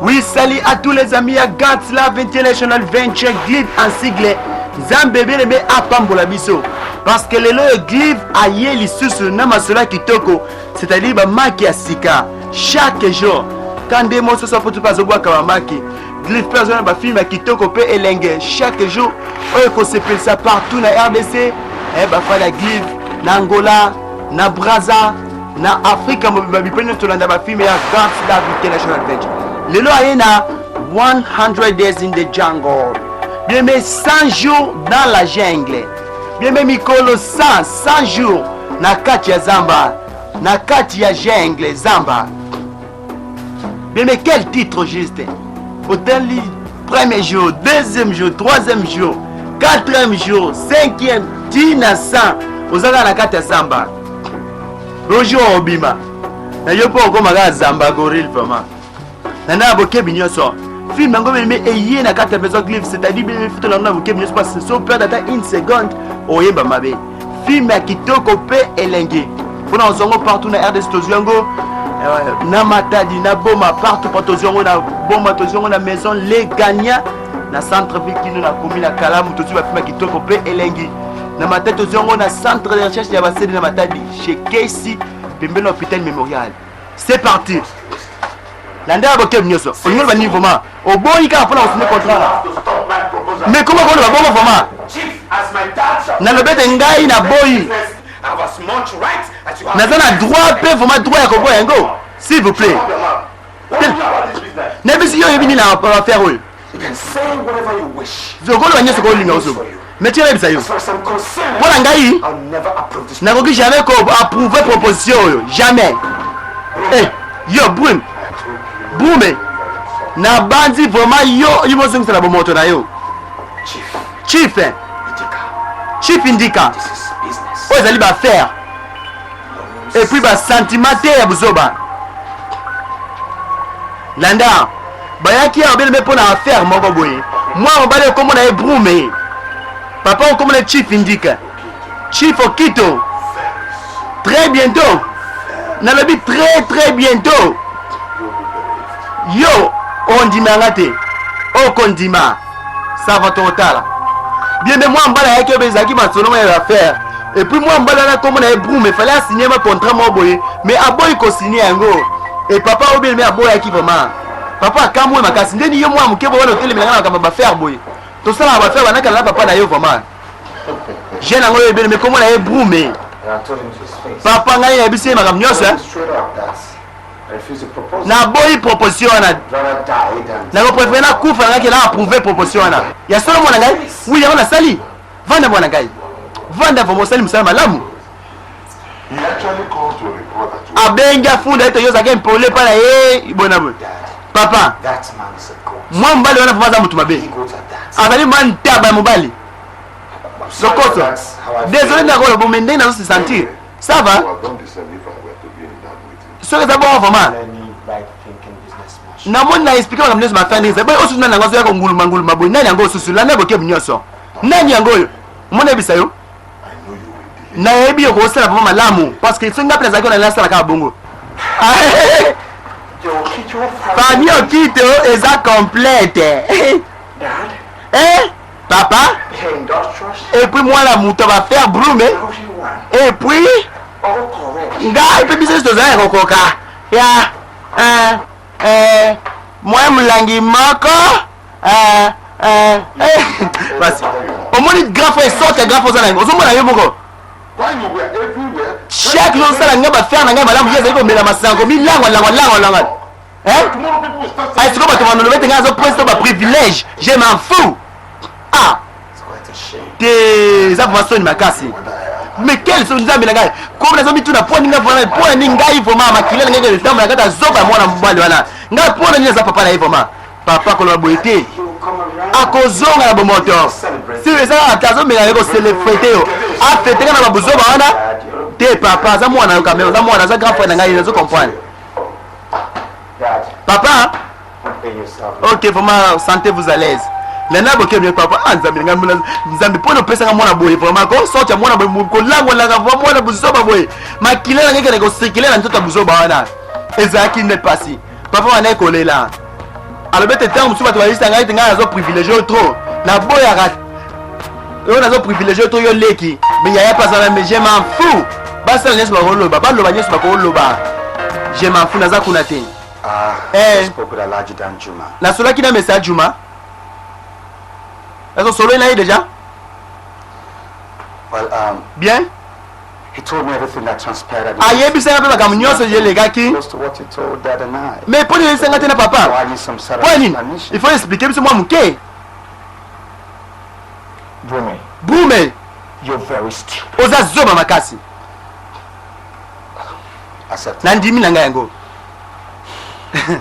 Oui, salut à tous les amis à God's Love International Venture Glib en sigle. Zambé bien aimé à Pambola Biso. Parce que le loyo Glib a yé lisusu na masolo kitoko. C'est-à-dire ba maki ya sika. Chaque jour. Quand des mots se sont foutus pas au bois kamamaki. Glib personne ba film kitoko pe elenge. Chaque jour, on peut se faire ça partout na RDC. Eh ba fa la Glib na Angola, na Brazza, na Afrique mo ba bipene to landa ba film ya God's Love International Venture. Le loyo a na 100 days in the jungle. Bien mais 100 jours dans la jungle. Bien mais mikolo 100 jours na kati ya Zamba. Na kati ya jungle Zamba. Bien mais quel titre juste. Autant le premier jour, deuxième jour, troisième jour, quatrième jour, cinquième, tina 100. Ozala na kati ya Zamba. Bonjour Obima. Na yopo okomaga Zamba gorille vraiment. Nana boke binyoso. Film mango me eye na kata bezo Glib, c'est-à-dire bien photo na boke binyoso parce so peur data une seconde oyemba mabe. Film ya kitoko pe elenge. Pona ozongo partout na RDC toziongo na matadi na boma partout pour toziongo na boma toziongo na maison les gagnants na centre ville kino na commune na Kalamu tozi ba film ya kitoko pe elenge. Na matadi toziongo na centre de recherche ya basedi na matadi chez Casey pembeni hôpital mémorial. C'est parti. L'andra boke nyoso. On y va niveau ma. Au boy ka pona signer contrat. Mais comment on va bon vraiment? Na le bête ngai na boy. Na zana droit pe vraiment droit ya ko boy ngo. S'il vous plaît. Na bisi yo yebini na pa faire oui. Je ko lo nyoso ko linga oso. Mais tu es yo. Voilà ngai. Na ko jamais ko approuver proposition yo. Jamais. Eh, yo brim. Boumé na bandi vraiment yo imozo ngisa na bomoto na yo chief indika ozali ba faire et puis ba sentimentaire ya buzoba landa bayaki ya bele mpo na affaire moko boye moi obale komo na ebrume papa komo na chief indika chief okito très bientôt na lobi très bientôt. Yo, on dit mangate, on condima, ça va total. Bien mais moi en bas là que bezaki ma sono va faire. Et puis moi en bas là comme on a brou mais fallait signer ma contrat moi boy. Mais aboy ko signer ngo. Et papa obi mais aboy aki vraiment. Papa kamwe makasi ndeni yo moi mukebo wala hotel melanga kama ba faire boy. To sala ba faire bana kala papa na yo vraiment. Je na ngo yebele mais comme on a brou mais. Papa ngai ya bisi makam nyoso. Na boy proposition na ko préférer na kufa na ke na approuver proposition na ya solo mwana ngai oui ya na sali vanda mwana ngai vanda vamo sali musala malamu abenga funda eto yoza ke mpole pala ibona bo papa moi mbali wana faza mutu mabe azali man taba mobali sokoso désolé na ko bo mende na se sentir ça va. Ce que ça va vraiment. Na mon na expliquer comme ma famille, c'est bon osu na ngozo yako ngulu maboy nani yango osu la na boke binyoso. Nani yango yo? Mona bisa yo? Na yebi yo ko sala vraiment malamu parce que singa plaza ko na la sala ka bongo. Famille okito eza complète. Papa? Et puis moi la muto va faire brume. Et puis ngai pe business to za kokoka ya moi mulangi moko basi omoni grand frère sorte grand frère za ozomona yo moko chaque jour ça nga ba faire na nga malamu yeza ko mela masango milango ai siko ba to no bete nga zo presto ba privilège je m'en fous des façons makasi. Mais quels sont les amis là? Comme les amis tout na point ninga vraiment point ninga ifo mama kilele ngenge le temps na kata zoba mwana mbali wana. Nga point ninga za papa na ifo ma. Papa ko la boité. Akozonga na bomoto. Si les gens atazo me la ko célébrer yo. A fêter na babuzoba wana. Te papa za mwana ka me za mwana za grand frère nga il zo comprendre. Papa. OK, vraiment sentez-vous à l'aise. Nana boke bien papa nzambi ngamula nzambi pono pesa nga mwana boye vraiment ko sorti mwana boye ko lango la ga mwana buzoba boye makile ngeke ko sekile na ntoto buzoba wana ezaki ne pasi papa wana ko lela alors bête temps musu bato balisa ngai tenga azo privilégié trop na boya rat on a privilégié trop yo leki mais yaya pas ça mais je m'en fous basa nyes ba holoba ba loba nyes ba ko holoba je m'en fous naza kuna te spoke with Alaji Dan Juma na sola ki na message Juma est-ce solo na déjà well bien he told me everything that transpired ayebisa nga pe makambo nyonso je legaki close to what he told Dad and I mais poni yesenga te na papa so I need some sort of poni explanation il faut expliquer biso mwa muke Brume you're very stupid oza zoba makasi nandimi na ngai yango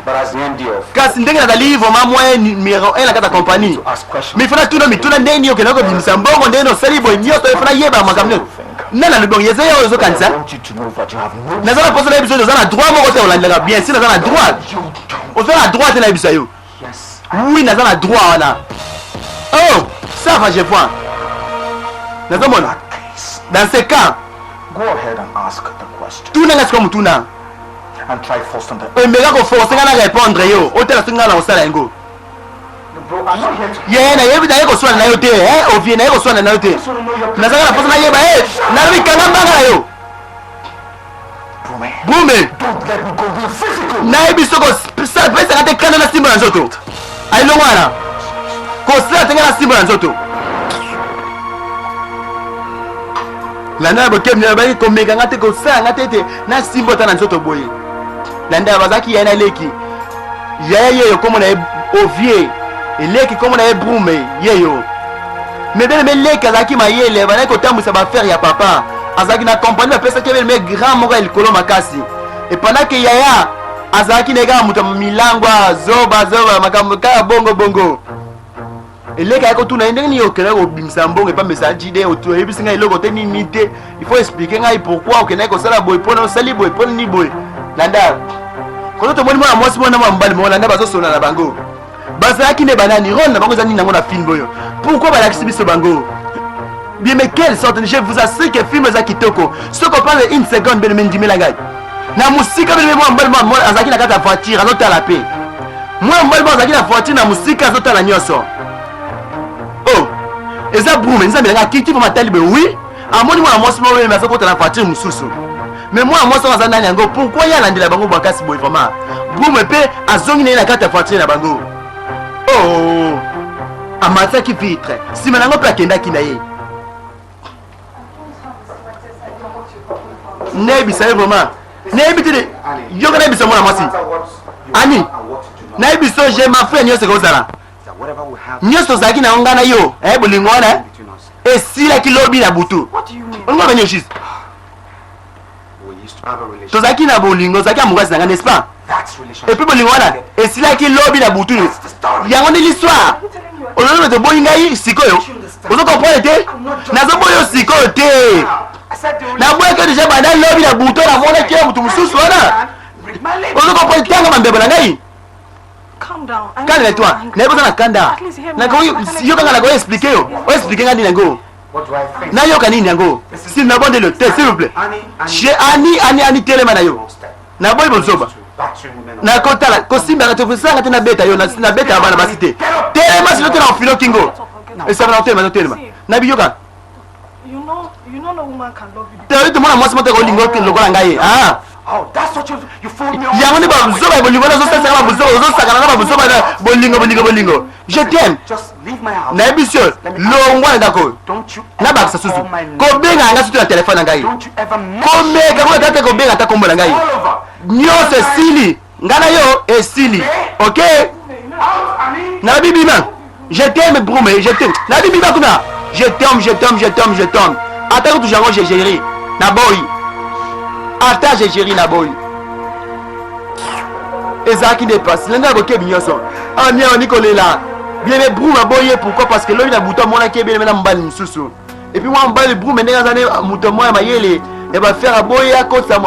but as the MD of kasi ndenge nazali vraiment moi numéro 1 na kata compagnie mais fana tuna mituna ndenge yokena ko bimisa mbongo ndenge osali boy nyonso fana yeba makambo nana le bon yeze yo zo kanisa nazala poso na biso na droit moko te olandela bien si nazala droit ozala droit te na biso yo oui nazala droit wana oh ça va je vois nazomona dans ce cas go ahead and ask the question tuna ngasi ko mutuna and try force on the mega ko force ngana répondre yo otela singa na osala yango bro I'm not here to ye na yebi na yeko swana na yo te ovie na yeko swana na yo te nazanga na posa na yeba na bikanga mbanga yo Brume don't let me go be physical na yebi soko sa pesa ngate kana na simba na nzoto ai longwana ko sala tenga na simba na nzoto landa bokem na ba ko mega ngate ko sa ngate te na simba ta na nzoto boye landa bazaki yana leki yeye yo komo na ovie eleki komo na Brume yeyo mais bien leki azaki mayele bana ko tambisa ba faire ya papa azaki na compagnie ba pesa kebe mais grand moko el kolo makasi et pendant que yaya azaki nega muto milangwa zoba makambo ka bongo eleki ayako tuna ndenge ni okela ko bimisa mbongo pa message de oto ebisinga eloko te ni te il faut expliquer ngai pourquoi okena ko sala boy pona osali boy pona ni boy landa ko to moni mwana mwasi mwana mbali mo landa bazo sona na bango bazaki ne banani ron na bango zani nango na film boyo pourquoi balakisi biso bango bien mais quelle sorte je vous assure que film za kitoko ce qu'on parle une seconde ben mendimela ngai na musika ben mo mbali mo azaki na kata voiture azota la paix moi mbali mo azaki na voiture na musika azota la nyoso oh eza Brume nzambe nga kiti po matali be oui amoni mwana mwasi mo mais azoko ta na voiture mususu mais moi mwasi aza nani yango pourquoi ya landela bango bakasi boy vraiment Brume pe azongi na kata voiture na bango oh amataki vitre sima nango pe akendaki na ye nebisa ye vraiment nebiti de yoka nebisa mwana mwasi ani nebiso je ma frère nyonso kozala nyonso ozalaki na ngana yo bolingo wana esilaki lobi na butu olingo bani yoshisi tozalaki na bolingo ozalaki ya mokasi na nga n'est-ce pas et puis bolingo wana esilaki lobi na butu yango nde l'histoire olobi te boyi ngai sikoyo ozo comprendre te nazoboyo sikoyo te naboyaka deja banda lobi na butu namonaki ya butu mosusu wana ozo comprendre ntango mambebo na ngai calme toi naye boza na kanda yokanga na ko expliquer yo o expliquer nga nini yango nayoka nini yango si nabondelo te s'il vous plaît chez ani telema na yo naboyi bozoba nakotala kosimbaka te fosanga te nabeta yo nabeta ya bana basi te telema sino te na ofilo kingo esabana otelema totelema nabiyoka te tomona mwasi moto kolingo lokola ngai yango nde babuzoba bolingo nazosasaka babuzoba ozosakana na babuzoba bolingo je t'aime nayebi sio longwa na ndako nabakisa susu kobenga yanga sutu na telefone na ngai komeka koekate kobenga ata kombo na ngai nyonso esili ngai na yo esili ok nayebi bima je t'aime Brume je t'aime nayebi bima kuna je t'aime ata kutu jango jegeri na boyi ata jegeri na boyi ezalaki nde pasi lenge akokebi nyonso amia onikolela bien mais Brume aboye pourquoi parce que lobi na buto amonaki ebele na mobali mosusu et puis moi mobali Brume ndenge aza ne moto moya mayele ya bafere aboye akotisa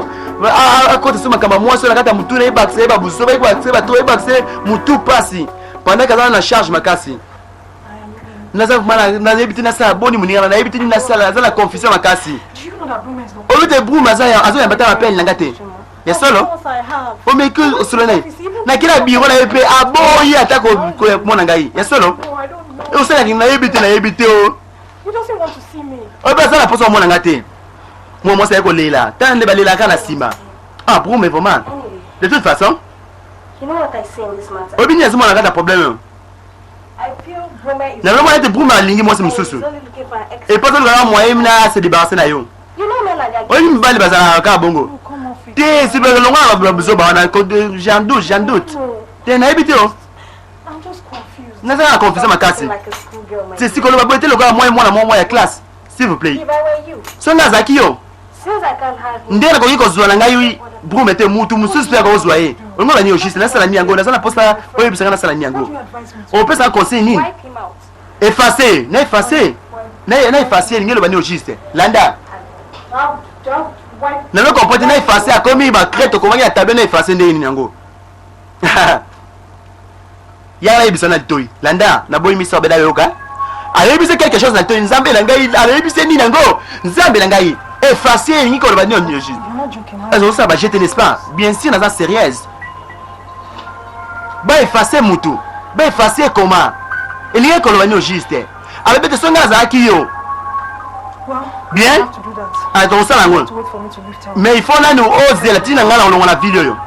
so makambo mwasi na kati ya mutu na yebakisa yeba buzoba yebakisa bato yebakisa mutu pasi pendant kazala na charge makasi nayebi te nasala boni moningana nayebi te nini nasala naza na confusion makasi oyo te Brume azoyamba ta mapele nanga te ya solo omeki osolo naye na kila biro na yepe aboyi ata ko mona ngai ya solo No, I don't know. o sala ki na yebite o He doesn't want to see me. o ba sala poso mona ngate moi ça ko lela tande ba lela kana sima ah pour mais vraiment Anyway, de toute façon you know what I say in this matter? o bini azimo na kata problème I feel Bruma is... na vraiment ete bruma lingi moi c'est He's mususu only looking for an ex. et pas que le moyen na se débarrasser na yo You know men like that. o ni mbali bazala ka bongo Oh, come off it. te si ba longa ba bezo ba na ko j'en doute No, te na yebite o I'm just confused. na za confuse makasi like a schoolgirl, my c'est si ko lo ba bote lo ka moi ya classe s'il vous plaît If I were you, so na zaki yo since I can't have him, ndena koki kozwa na ngai brume te mutu mususu pe akozwa ye olingo bani oshise nasala miyango nazala posa oyebisaka nasala What miyango do you advise me to opesa conseil nini wipe him out. efface na efface elingi elobani oshise landa Don't wipe. nalo kompote na efface akomi bakrete okomaki ya tabe na efface nde nini yango yala yebisa na litoi landa naboyi miso abeda yoka ayebise quelque chose na litoi nzambe na ngai ayebise nini yango nzambe na ngai efface elingi koloba nini oshise You're not joking, huh? ezosala bajete n'est-ce pas bien sûr naza sérieuse baefase mutu baefase ekoma elingi koloba nini ojuste alobete songa azalaki yo Well, Bien. I have to do that. tokosala You yango have to wait for me to leave town. mais il faut nani ozela ntina ngai na kolongo na ville oyo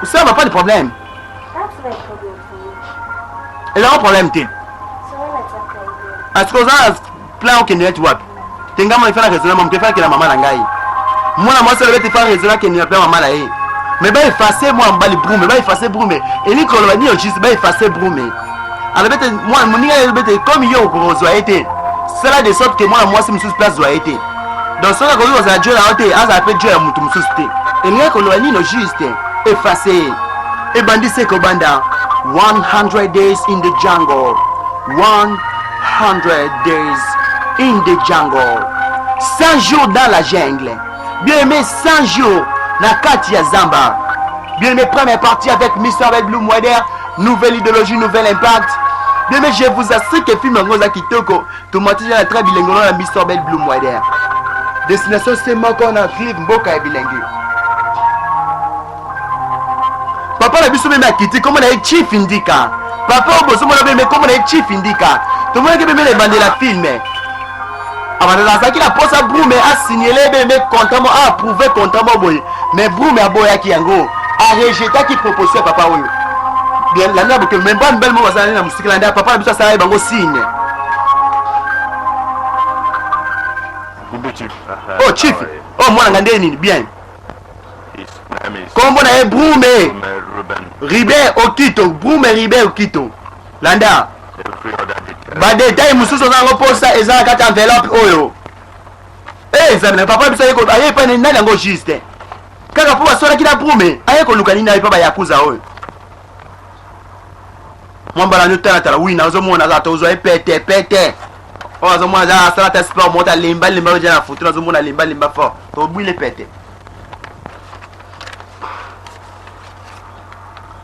osala pas de problème That's no problem for me. ezanga problème te So when exactly are you asike oza plan okende neti wapi te ngai mona ifana raisonnement moto efana kende mama na ngai mwana mwasi alobi ete efana raisonnement akende na plan mama na ye mais baefase mwana mobali brume baefase brume elingi koloba nini ojuste baefase brume alobi ete mwana moninga alobi ete comme yo okozwa ye te sala de sorte ke mwana mwasi mosusu mpe azwa ye te donc soki akoki kozala jo na yo te azala mpe jo ya motu mosusu te elingi koloba nini ojuste efase ebandisi ekobanda 100 days in the jungle 100 days in the jungle 100 jours dans la jungle bien aimé 100 jours na kati ya zamba bien aimé première partie avec Mr. avec Blue Mwader nouvelle idéologie nouvel impact bien aimé je vous assure que film yango eza kitoko tomatisi na tra bilengolo na Mr. Bell Blue Mwader destination c'est moko na clip mboka ya bilengi papa na biso meme akiti komona ye chief indika papa oyo bozomona meme komona ye chief indika tomonaki meme na ebandela filme abandela azalaki na posa brume asignele meme contrat mo approuve contrat mo boye mais brume aboyaki yango arejetaki proposition ya papa oyo bien landa boke me mba mbele mo bazalani na mosika landa papa na biso asalaki bango signe oh chief oh mwana nga nde nini bien kombo na ye brume ribe okito brume ribe okito landa badetail mosusu oza yango mposa eza na kati ya enveloppe oyo ezamina papa biso aye epai nani yango juste kaka mpo basolaki na brume aye koluka nini aye mpo bayakuza oyo mwambala nio talatala wina ozomona aza ta ozwa ye pete oyo azomona aza asala ta sport moko alembalemba oja na foto azomona alembalemba fort tobwile pete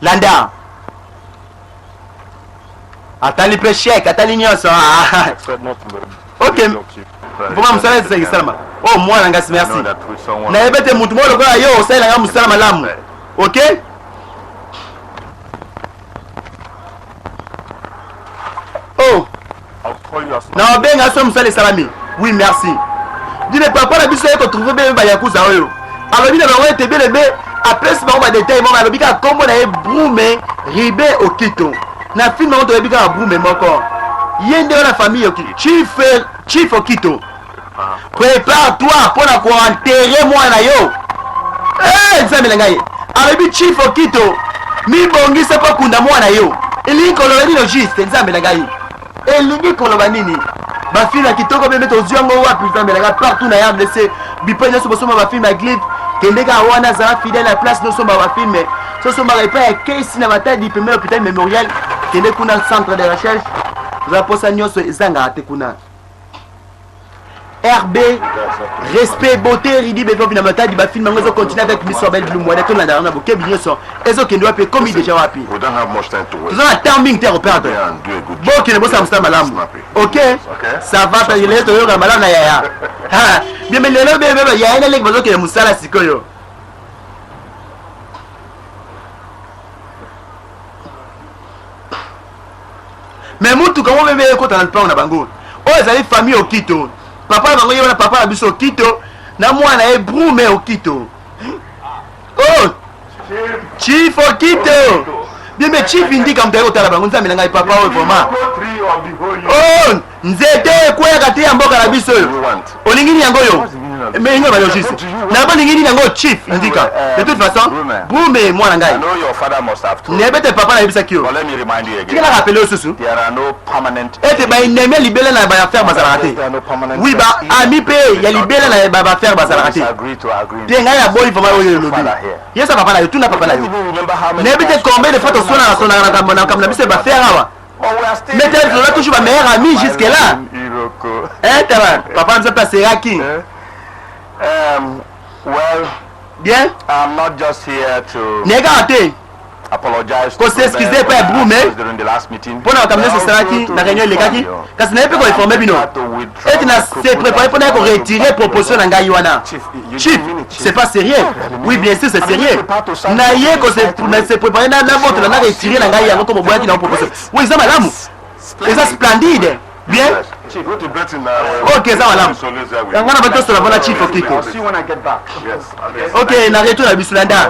landa atali mpe sheke atali nyonso ok mpoma mosala ezesaki salama o mwana ngasi merci nayebe te mutu moko lokola yo osalelanga mosala malamu ok oh na obenga so mosala esalami oui merci dine papa na biso ye kotrouve bebe bayakuza oyo alobi na bango ete belebe apesi bango badetail moko alobi kaka kombo na ye brume ribe okito na filme yango toyebi kaka brume moko ye nde wana famille okito chief okito prépare-toi mpona koenterre mwana na yo nzambe na ngai alobi chief okito mibongisa mpo kunda mwana na yo elingi koloba nini juste nzambe na ngai elingi koloba nini bafilme ya kitoko mpe tozwi yango wapi nzambe na ngai partout na yamb lese bipai nyonso bosomba bafilme ya glip kende kaka wana azala fidèle ya place nosomba bafilme sosombaka epai ya kesi na matadi pembeni hôpital mémorial kende kuna centre de recherche oza mposa nyonso ezangaka te kuna RB respect beauté ridi bevobi na matadi bafilme yango ezocontinue avec Mr. Bell Blue Mwader tolanda yango na bokebi nyonso ezokende wapi ekomi deja wapi toza na temps mingi te koperdre bokende bosala mosala malamu ok ça va parce que lelo toyoka malamu na yaya bien mais lelo bebe yaya na leki bazokende mosala sikoyo mais mutu comment même ekota na plan na bango oyo ezali famille okito papa na bango yebana papa na biso okito na mwana ye brume okito oh chief okito bien mais chief indika mutaki kotala bango nzambe na ngai papa oyo vraiment oh nzete ekweyaka te ya mboka na biso oyo olingi nini yango oyo mais ingo balogiste na balingi nini yango chief indika de toute façon brume mwana ngai nebete papa na yebisaki yo tikala rappele oyo susu ete baineme libele na baaffaire bazalaka te oui baami mpe ya libele na baaffaire bazalaka te te ngai na boyi vraimen oyo elobi yesa papa na yo tuna papa na yo neyebi te combien de fois tosonaka na makambo na biso baaffaire awa mais tu as toujours ma meilleure amie jusque là papa nous a passé à qui well, bien I'm not just here to négaté apologize ko s'excuser pa brume during the last meeting. Pona kamne ce saraki na réunion lekaki kasi na epe ko informer bino et na se préparer pour ko retirer proposition na ngai wana chief c'est pas sérieux oui bien sûr c'est sérieux na ye ko se préparer na votre na retirer na ngai yango comme boyaki na proposition oui ça malamu c'est splendide bien ok ça malamu ngana bato sur la bonne chief okiko ok na retour na bisulanda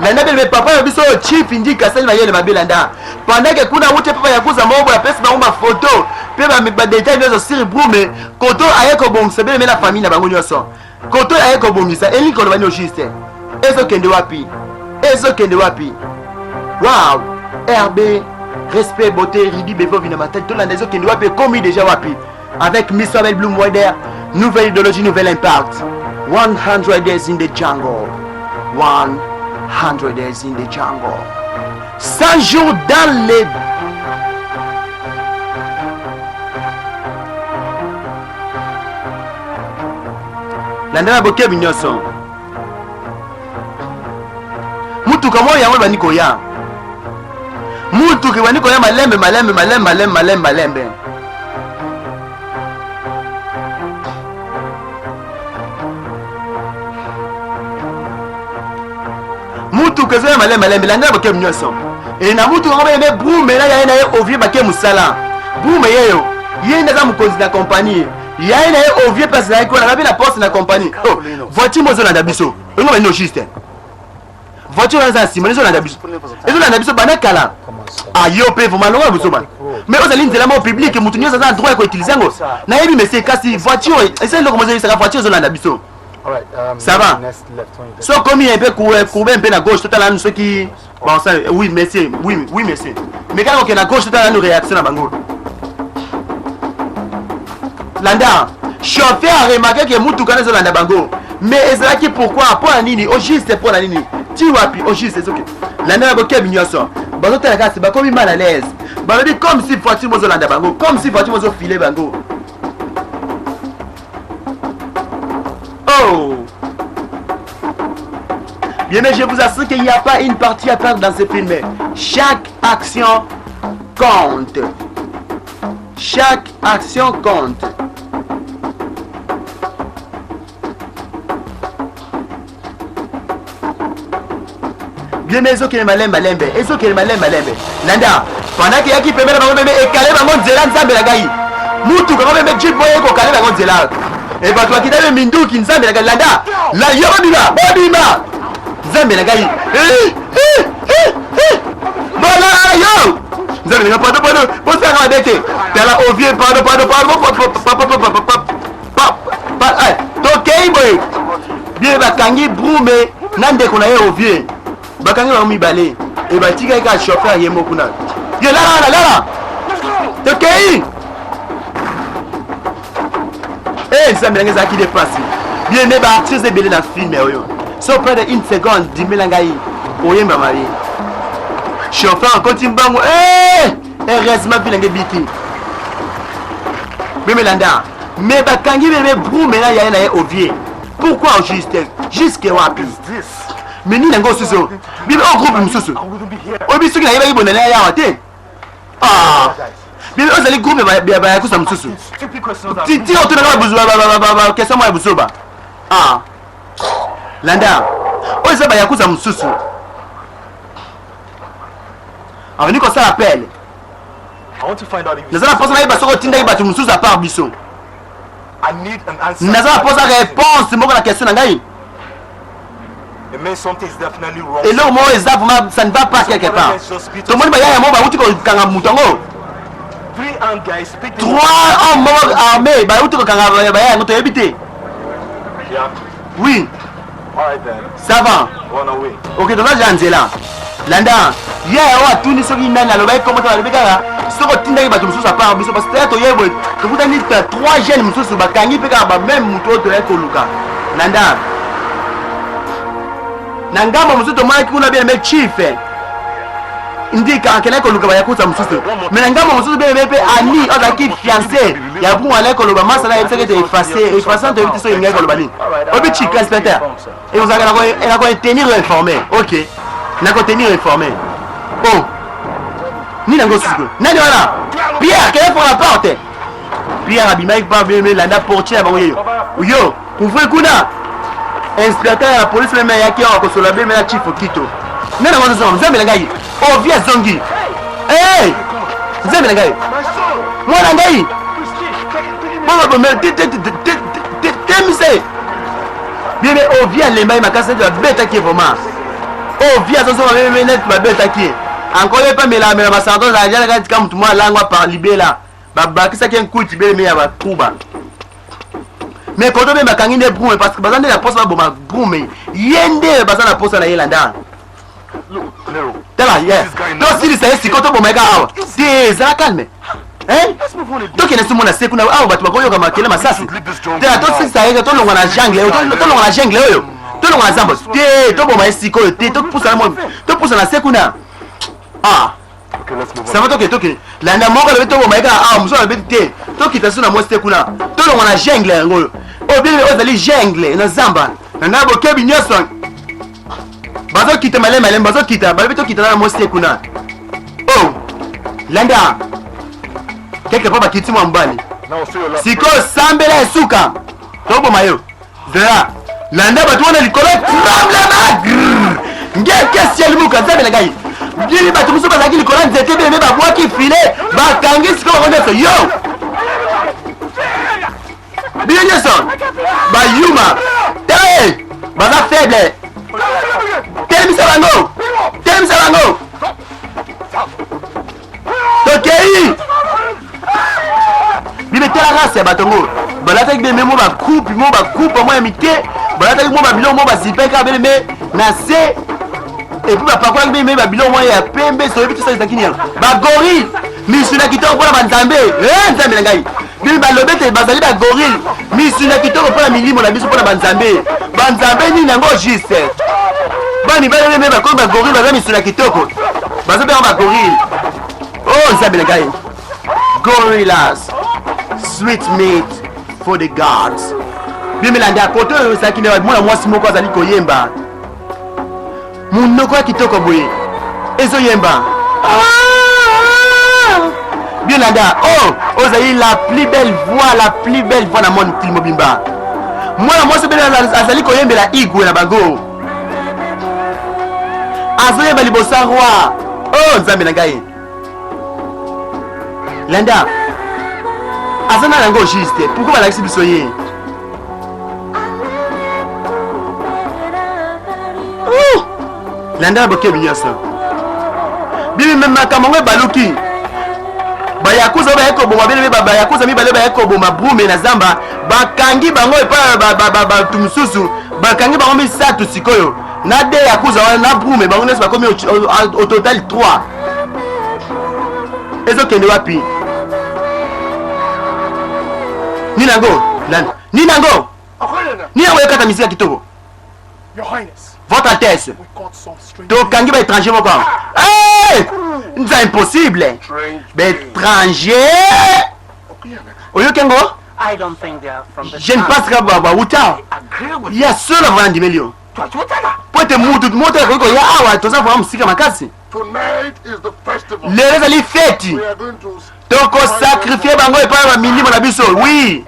na bebe papa ya biso chief indika sali mayele mabelanda pendant que kuna wote papa ya kuza mambo ya pesa ba photo pe ba détail nyoso siri brume koto ayeko bongisa bele na famille na bango nyoso koto ayeko bongisa elinko lo bani ogiste ezo kende wapi wow RB respect beauté Ridi Bevo vina ma tête tout la ezo kende wapi commis déjà wapi avec Miss Abel Bloom Wider nouvelle idéologie nouvel impact 100 days in the jungle 100 days in the jungle 100 jours dans les landana boke binyoso mutuka moyo yango bani koya mutuka bani koya malembe mutu kezo malembe langa boke mnyoso e na mutu ngombe ebe brume na ya na ye ovie bake musala brume yeyo ye ndaza mukonzi na compagnie ya na ye ovie parce na ko na babi na poste na compagnie oh voiture mozo na dabiso ngombe no juste voiture za sima zo na dabiso ezo na dabiso bana kala ayo pe vraiment longa biso ba mais ozali nzela mo public mutu nyoso za droit ko utiliser ngo na yebi mais c'est kasi voiture essaye le commencer ça voiture zo na dabiso. Ça va. So comme il y a un peu courbé un peu à gauche, tout à l'heure ceux qui bon ça oui merci oui merci. Mais quand on est à gauche tout à l'heure nous réaction à bango. Landa, chauffeur a remarqué que mutu kana zo landa bango. Mais est là qui pourquoi pour la nini au juste pour la nini. Tu wapi au juste c'est OK. Landa ba ke binyoso. Bazo tala kasi ba comme mal à l'aise. Ba comme si voiture mozo landa bango, comme si voiture mozo filer bango. Oh. Bien mais je vous assure qu'il n'y a pas une partie à perdre dans ce film. Chaque action compte. Chaque action compte. Bien mais eso que malembe. Eso que malembe. Nanda, pendant qu'il y a qui peut mettre bango bébé et caler bango nzela nzambe la gai. Mutu bango bébé jeep boye ko caler bango nzela. Et bah toi qui t'avais minduki nzambe la gai landa. La yobima, bodima. Nzambe la gai. Voilà yo. Nzambe la pardon. Pour faire un dété. T'as la ovie pardon. Tokei boy. Bien ba kangi brume nande ko na ye ovie. Bakangi ba mibale e ba tika ka chauffeur yemo kuna yo la tokei ça me ngeza ki dépasse bien mais ba artiste de belé dans film yo so près de 1 seconde dimelanga yi oyemba mari chauffeur continue bango heureusement bilingue biki Bemelanda mais bakangi bébé brou mais là ya na ye ovie pourquoi jusque wapi mais ni nango suso bibi o groupe mususu obi suki na yeba ibonela ya wate bibi ozali groupe ba ya kusa mususu ti o tuna ka buzu ba kesa mo ya busoba landa oza ba ya kusa mususu aveni ko ça appelle I want to find out if naza na posa nayeba soki otindaki bato mosusu apart biso I need an answer. naza na posa réponse moko na question na ngai It means something is definitely wrong. eloko moko eza vraiment ça ne va pas quelque part tomoni bayaya moko bauti kokanga moto yango 3 armed guys speaking. 3 hommes moko armé bauti kokanga bayaya yango toyebi te Yeah. oui Alright then. ça va Run away. ok toza ja nzela landa yaya oyo atuni soki nani alobaki komota balobi kaka soki otindaki bato mosusu apart biso parce que toya toyebwe tokutani 3 jeunes mosusu bakangi mpe kaka bameme moto oyo toyaki koluka landa na ngambo mosusu tomonaki kuna bieleme chief ndika akelaki koluka bayakuta mosusu me na ngambo mosusu bieleme mpe ani oyo azalaki fiancé ya bungu alaki koloba masala ayebisaki ete efface toyebi te soki engaki koloba nini oyebi chief inspecteur ekozalaka nakotenir informé ok nakotenir informé o nini yango siko nani wana pierre keye pour la porte pierre abimaki mpa bieleme landa portier ya bango yeyo yo ouvre kuna inspecteur ya police meme ayaki awa kosola be mena chief okito nana ngo nzambe nzambe na ngai ovi azongi nzambe na ngai mwana ngai temise biebe ovi alembai makasi neti babetaki vraimen ovi azozonga meme neti babetaki encore ye mpe melamela basantos ajalaka tika motu mwa alangwa par libela babakisaki nkuti beleme ya bakuba mais koto mpe bakangi nde brume parce que baza nde na posa baboma brume ye nde baza na posa na ye landa tala ye tosilisa ye siko toboma eka awa te ezala calme tokende si mona se kuna awa bato bakoyoka makele masasi tala tosilisa ye tolongwa na jungle oyo tolongwa na zamba te toboma ye siko oyo te topusa na se kuna sava tokende landa moko alobi toboma eka awa mosu alobi te tokita so na mwasi te kuna tolongwa na jungle yango oyo oyo bibi oyo ezali jungle na zamba na ngai bokebi nyonso bazokita maleme bazokita balobi tokita na mwasi te kuna o landa quelque part bakiti mwa mobali sikoyo sambela esuka toboma yo zela landa bato wana likolo tremblema ngeke sielimuka nzambe na ngai bili bato mosusu bazalaki likolo ya nzete bileme babwaki file bakangi sikoyo bango nyonso yo bino nyonso bayuma te baza faible telemisa bango tokei bibe tala race ya batongo balataki beme mo bakupe mo ya mike balataki mo babiloko mo bazipeka beleme na se epuis bapakolaki beme babiloko mo ya pembe soyebi tosa ezalaki nini bagorille misuna kitoko mpona banzambe nzambe na ngai bimi balobi ete bazali bagorille misuna kitoko mpona milimo na biso mpona banzambe nini yango juste bani baleme bakomi bagorille baza misuna kitoko bazobenga bagorille o nzambe na ngai gorillas sweet meat for the gods bimelanda kote oyo ezalaki nde mwana mwasi moko azali koyemba monoko ya kitoko boye ezoyemba bielanda ozali la plus belle voix na monde mokili mobimba mwana mwasi bene azali koyembela igwe na bango azoyemba liboso ya roi nzambe na ngai landa aza na yango juste pourkui balakisi biso ye landa na bokebi nyonso bibi me makambo ngo ebaluki bayakuza oyo bayaki koboma beleme bayakuza mibale bayaki koboma brume na zamba bakangi bango epai bato mosusu bakangi bango misato sikoyo na de yakuza wana na brume bango nyonso bakomi au total 3 ezokende wapi nini yango yokata misika kitoko votre altesse tokangi baétranger moko nza impossible baétranger oyoki yango je ne pense ka bauta ya solo avona ndimeli yo po ete mutu akoki koya awa toza vraimen mosika makasi lelo ezali feti tokosakrifie bango epai ya bamilimo na biso oui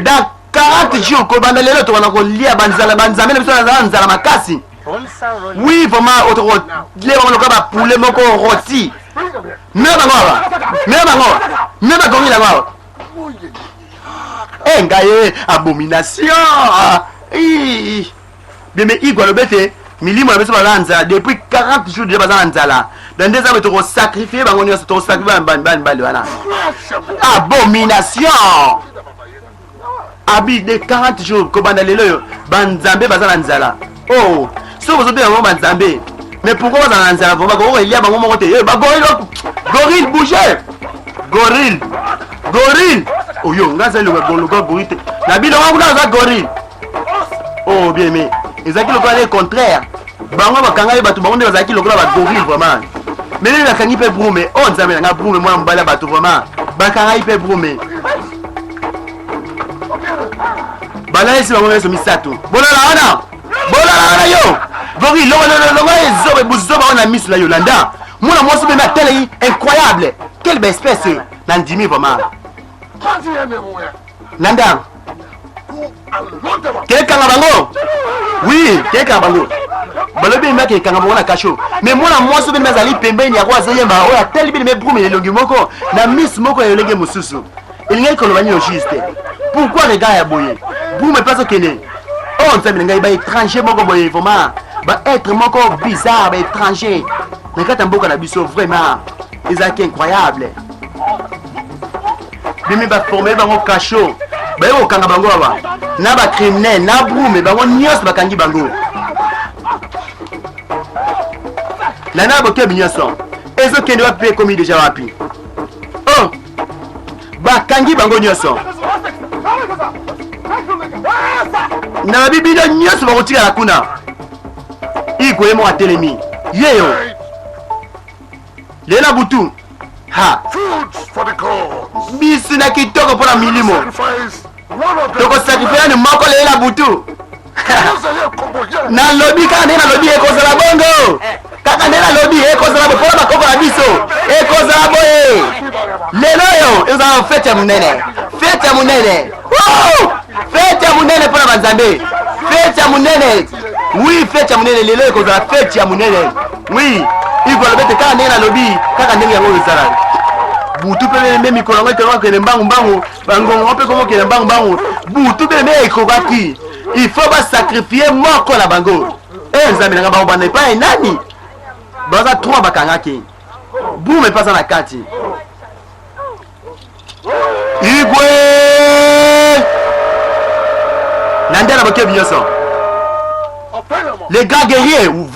dans 40 jours kobanda lelo tokona kolia banzambe na biso nazala nzala makasi oui vraiment otokolia bango lokola bapule moko roti Mets bango awa. Mets bango. Mets bango la awa. Eh ngaye abomination. Bien mais Igwe le bête milimo na biso balanza depuis 40 jours déjà baza nzala. Dans des hommes to sacrifier bango nyonso to sacrifier ban wana. Abomination. Abi de 40 jours ko banda lelo yo banzambe baza nzala. Oh, so vous avez un banzambe. Mais pourquoi baza nzala vraiment ko il y a bango moko te. Ba gorille bouger. Gorille. Oh yo ngaza le gorille. Na bi longa kuna za gorille. Oh bien mais ezaki lokola le contraire. Bango bakanga ye batu bango nde bazaki lokola ba gorille vraiment. Mais les bakangi pe brume. Oh nzambe nga brume moi mbala batu vraiment. Bakanga ye pe brume. Bala esi bango yeso misato. Bolala wana yo. Gorille longa ezobe buzoba wana misu la Yolanda. Mona moi sobe ma télé incroyable. Quelle belle espèce nandimi vraiment. Nanda. Quelqu'un a bango? Oui, quelqu'un a bango. Balobi maki kanga bango na kasho. Mais moi moi sobe mazali pembeni ya kwa zeyemba o ya teli bi me brume longi moko na miss moko ya lenge mususu. Elinga ko lobani juste. Pourquoi les gars ya boye? Brume pas okene. Oh, on s'aime ba étranger moko boye vraiment. Ba être moko bizarre, ba étranger. Mais quand mboka na biso vraiment, ezaki incroyable. Bimi ba former bango kasho. Ba yo kanga bango awa. Na ba criminel, na brume bango nyos bakangi bango. Nana boke binyoso. Ezo kende wapi komi déjà wapi? Oh. Bakangi bango nyonso. Na bibino nyonso bakotika la kuna. Igwe mo atelemi. Yeyo. Lela butu. Ha. For the cause. Bisu na kitoko pona milimo. Toko sacrifice ni moko lela butu. Na lobby ka nena lobby ekozala bongo. Kaka nena lobby ekozala bongo pona bakoko na biso. Ekozala boye. Lelo yo ezala fete ya munene. Fete ya munene. Woo! Fete ya munene pona banzambe. Fete ya munene. Oui, fete ya munene lelo ekozala fete ya munene. Oui. Igwe lobete kaka nena lobby kaka ndenge yango ezala. Butu pe me mikolo ngo kelwa kele mbangu bango pe komo kele mbangu butu pe me ekokaki il faut pas sacrifier moko na bango nzambe na bango bana pa nani baza 3 bakangaki bume pasa na kati Igwe nandela boke binyoso les gars guerriers ou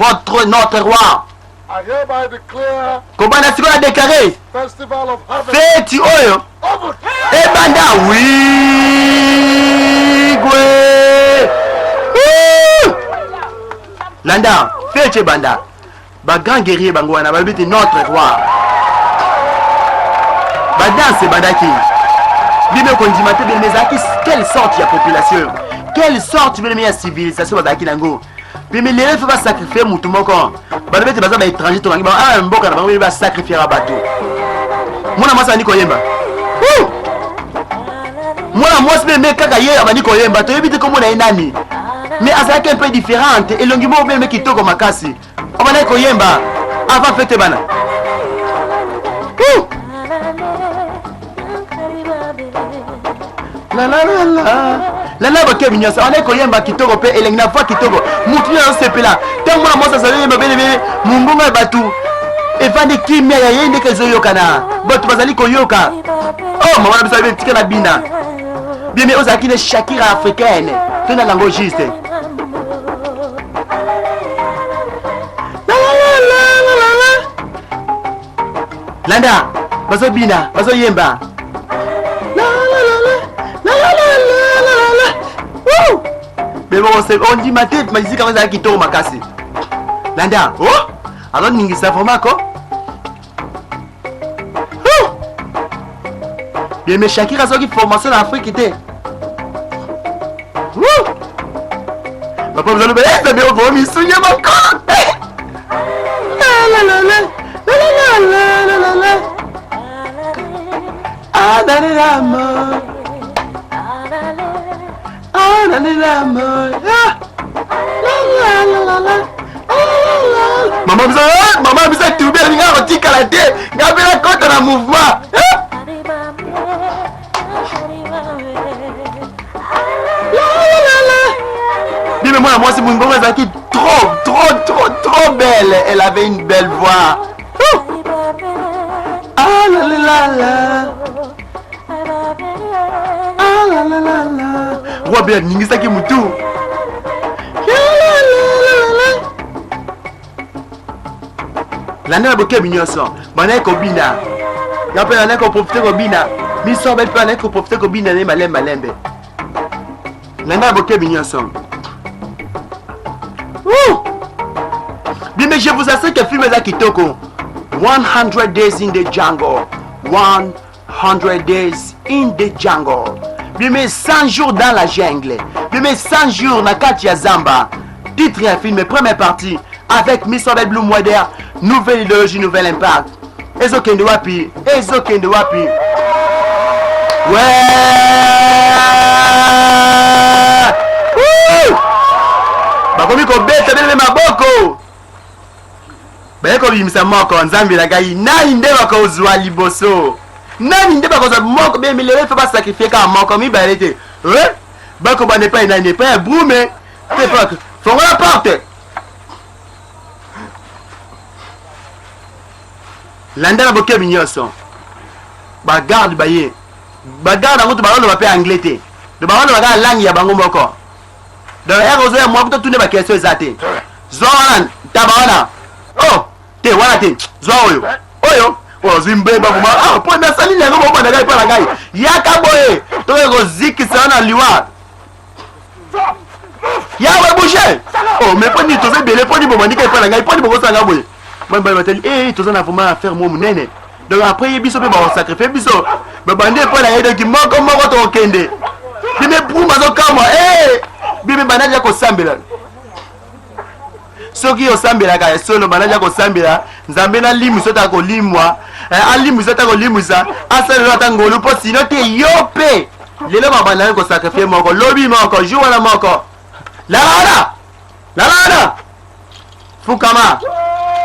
notre roi I hereby declare Kobana siko na déclaré Festival of Harvest feti oyo ebanda Igwe Landa feti banda ba grand guerrier bango wana ba biti notre roi ba danse bandaki bime kondimate bime mezaki quelle sorte ya population quelle sorte bime ya civilisation bazaki nango bime lele fa ba sacrifier mutu moko ba bete baza ba étranger to bangi ba mboka na bango ba sacrifier abato mwana mwasa niko yemba mwana mwasi bime kaka ye abani ko yemba to yebite ko mona nani mais azaki un peu différente et longimo bime kitoko makasi abana ko yemba avant fete bana la boke binyosa on est koyemba kitoko pe elengi na fois kitoko mutu na sepela tant mona mosa sa yemba bele mungunga batu efandi kimia ya yende kezo yokana batu bazali koyoka oh mama na bisa be tika na bina bien mais ozaki ne Shakira africaine tena lango juste Landa bazo bina bazo yemba mais bon on dit ma tête musique comme ça qui tombe ma casse Landa oh alors ningi ça vraiment quoi bien mais Shakira ça qui formation en Afrique était papa vous allez bien mais on va me souvenir encore ah dans l'amour ah dans l'amour la la la la la la Maman bisa tourner nga rotika la te. Nga bela contre la mouvement. Mais moi c'est mon gomme qui trop belle. Elle avait une belle voix. Ah la la la la. Ah la la la la. Robert ningisa ki mutu. L'année boke minyoso. Bana ko bina. Ya pe l'année ko profiter ko bina. Mi so be pe l'année ko profiter ko bina ne malembe. L'année boke minyoso. Bien mais je vous assure que film est kitoko. 100 days in the jungle. 100 days in the jungle. Bien mais 100 jours dans la jungle. Bien mais 100 jours na kati ya Zamba. Titre un film, première partie avec Miss Obel Blue Moeder, nouvelle idéologie, nouvel impact. Ezo kende wapi. Ouais. Bakomi ko beta bele maboko. Bayeko bimisa moko nzambe la gai nani nde bakozwa liboso. Nani nde bakozwa moko be milele fa ba sacrifier ka moko mi balete. Bako ba ne pas nani pas brume. C'est pas faut la porte. Landa boke binyoso. Ba garde baye. Ba garde ngoto ba lo ba pe anglais te. De ba lo ba langue ya bango moko. Donc erozo ya moko to tune ba question ezate. Zoran tabaona. Oh, te wana te. Zoyo. Oyo. Oh, zimbe ba kuma. Ah, po na sali na ngo bana gai pa la gai. Yaka boye. To ko ziki sana liwa. Ya we bouger. Oh, mais pas ni to ze belé pas ni bo mani kai pa la gai, pas ni bo ko sanga boye. Bamba batel to za na vraiment faire mo munene. Donc après biso pe ba sacrifier biso. Ba bande pa la gai ki moko to kende. Bime bruma zo kama bime banaja ko sambela. Soki osambela ka solo banaja ko sambela nzambe na limu sota ko limwa alimu sota ko limusa asalo ata ngolu po sino te yope lelo mabana ko sacrifier moko lobi moko juwana moko la fukama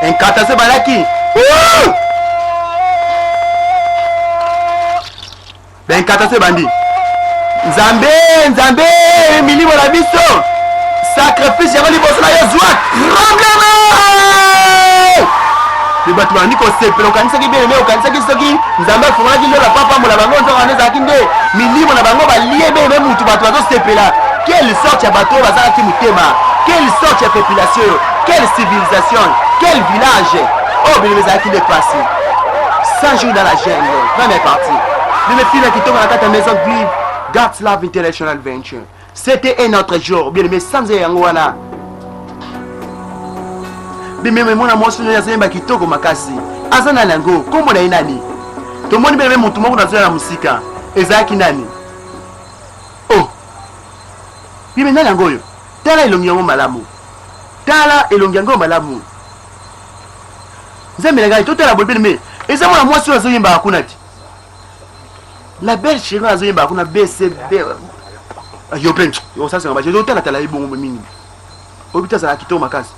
enkata se balaki ben kata se bandi Nzambe milimo la biso sacrifice ya liboso na Yezwa tremblement le batwa niko sepelo kanisa ki bele me kanisa ki soki Nzambe fuma ki lola papa mola bango nzo kanisa kinde milimo na bango balie be mutu batwa zo sepela quelle sorte ya bato bazala ki mutema quelle sorte ya population quelle civilisation quel village oh bele bazala ki dépassé 100 jours dans la jungle première partie le film qui tombe à la tête maison vive God's Love International Venture. C'était un autre jour. Bien, mais sans Yangoana. Bien, mais mon amour, c'est un peu qui toque makasi. Azana Nango, comme on a une année. Tout le monde est même tout le monde dans la musique. Ezaki Nani. Oh. Bien, mais Nango. Tala elongiango malamu. Tala elongiango malamu. Zame la gars, tout la bolbe mais. Et ça, mon amour, c'est un peu akunati. La belle chérie a zoé bakuna BCB. Yo plein. Yo ça c'est un baje. Yo tala tala bon mini. Obita ça kito makasi.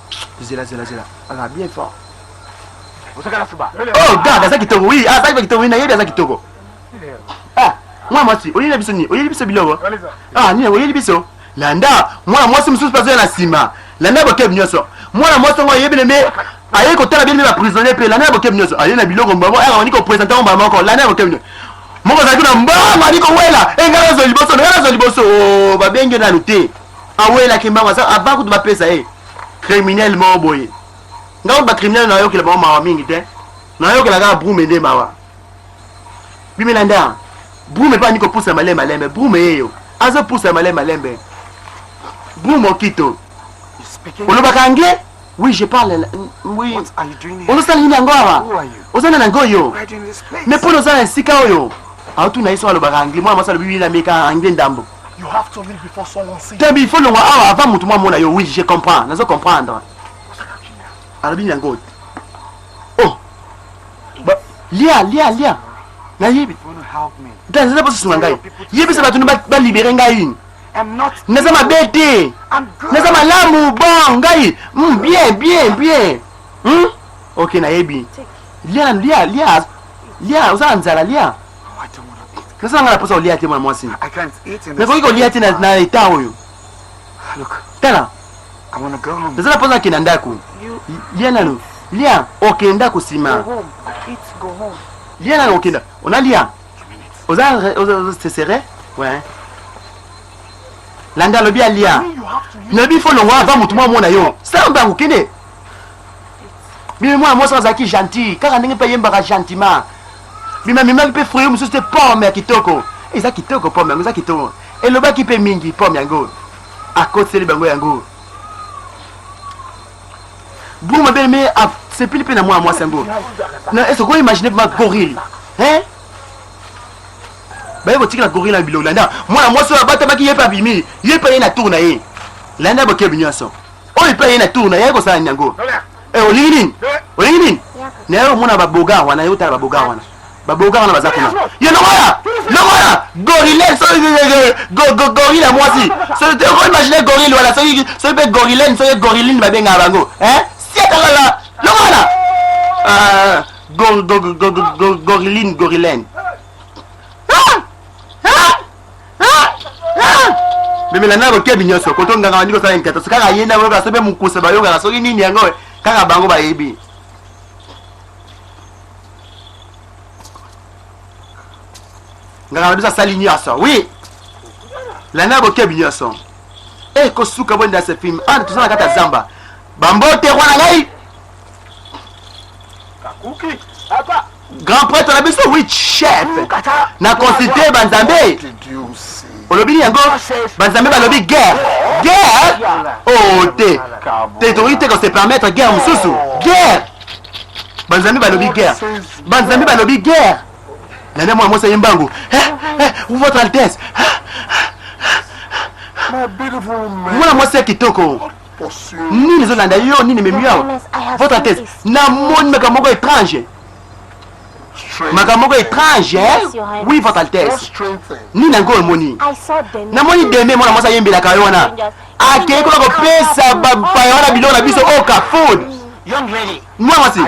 Zela. Ah bien fort. Oh gars, ça kito oui. Ah ça kito oui na yeba ça kito. Ah, moi si, oyi biso ni, oyi biso bilogo. Ah ni oyi biso. Landa, moi si mususu pazo na sima. Landa boke binyoso. Moi ngo yebele me aye ko tala bien me prisonnier pe landa boke binyoso. Aye na bilogo mbamo. Ah on ni ko présenter on mbamo ko landa boke binyoso. Moko zakuna mbama niko wela engala zo liboso oh babenge na luté awela kimbama sa abaku ba pesa criminel mo boye ngawo ba criminel na yo ke ba mawa mingi te na yo ke la ga brume nde mawa bimelanda brume pa niko pousse malembe brume yeyo azo pousse malembe brume okito on ba anglais oui je parle oui What are you doing here? on sala ni ngora Who are you? ozana na ngoyo Why are you in this place? mais pour ozana sika oyo autu na iso alobaka anglais moi masala bibi na meka anglais ndambo You have to leave before someone sees you. tambi il faut le voir avant mutu moi mona yo oui je comprends nazo comprendre alobi nango oh ba lia na yebi You want to help me? dans la position ngai yebi ça va tunu ba libérer ngai I'm not. naza mabete I'm good. naza malamu bon ngai bien Ok, nayebi. Lia, oza nzala lia. I don't want to eat. Nasa nga na posa olia te mwana mwasi. I can't eat in Mais this. koki kolia te na eta oyo. Look, Tala. I want to go home. Nasa na posa kina ndako. Lia nalo. Lia, okenda Go kusima. home. Eat, go home. Lia nalo okenda. On a lia. Oza te serré? Ouais. Landa lobi a lia. You have to use. Nabi fo longwa avant mutu mwa mona yo. Samba ngukende. Bime mwana mwasi azaki gentil. Kaka ndenge pe yembaka gentiment. Bima pe fruit mususu te pomme ya kitoko. Eza kitoko pomme yango eza kitoko. Elobaki pe mingi pomme yango. Akoteli bango yango. Bouma belle mais c'est pile pe na mwana mwasi yango. Na est-ce que imaginer ma gorille? Hein? Ba yebo tikila gorille na bilo landa. Mwana mwasi wa bata baki yepa bimi. Yepa ye na tour na ye. Landa boke binyaso. O yepa ye na tour na ye ko sa nyango. Olingi nini? Nayo mona baboga wana yo tala baboga wana. Baboga wana baza kuna. Yo noya. Gorille so gorille mwasi. So te ko imaginer gorille wala so be gorille so gorilline ba benga bango. Hein? Sietala. Gorilline. Bimela na boke binyoso koto nganga ndiko sa nkata saka yenda boka sobe mukusa bayonga so nini yango kaka bango bayebi. Nganga bisa sali nyaso. Oui. La na boke binyoso. Ko suka bonda ce film. Tu sana kata zamba. Bambote wana ngai. Kakuki. Apa. Grand prêtre la biso oui chef. Na consulter banzambe. Did you see? Olobi yango banzambe balobi guerre. Oh te autorité qu'on se permettre guerre mususu. Guerre. Banzambe balobi guerre. Banzambe balobi guerre. Nana moi ça yembango. Votre Altesse. My beautiful man. Moi moi c'est kitoko. Pursue. Ni les Hollandais yo ni memio. Votre Altesse. Na mon makamoko étrange. Makamoko étrange. Oui votre Altesse. Strange thing. Ni nango moni. I saw them. Na moni deme mwana mwasa yembela kayona. Akeko ko pesa ba yona bilona biso oka food. Young lady. Moi mwasi.